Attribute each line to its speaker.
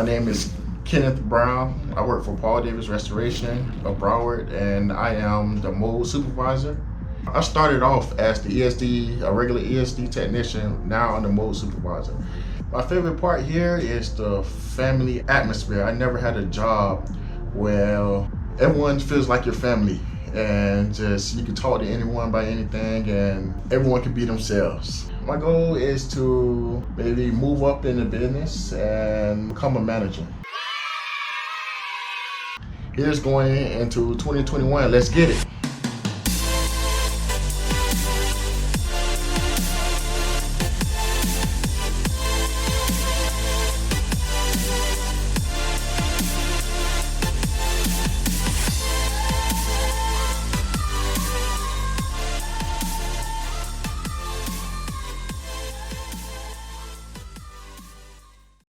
Speaker 1: My name is Kenneth Brown. I work for Paul Davis Restoration of Broward, and I am the Mold Supervisor. I started off as the a regular ESD technician. Now I'm the Mold Supervisor. My favorite part here is the family atmosphere. I never had a job where everyone feels like your family, and just you can talk to anyone about anything, and everyone can be themselves. My goal is to maybe move up in the business and become a manager. Here's going into 2021. Let's get it.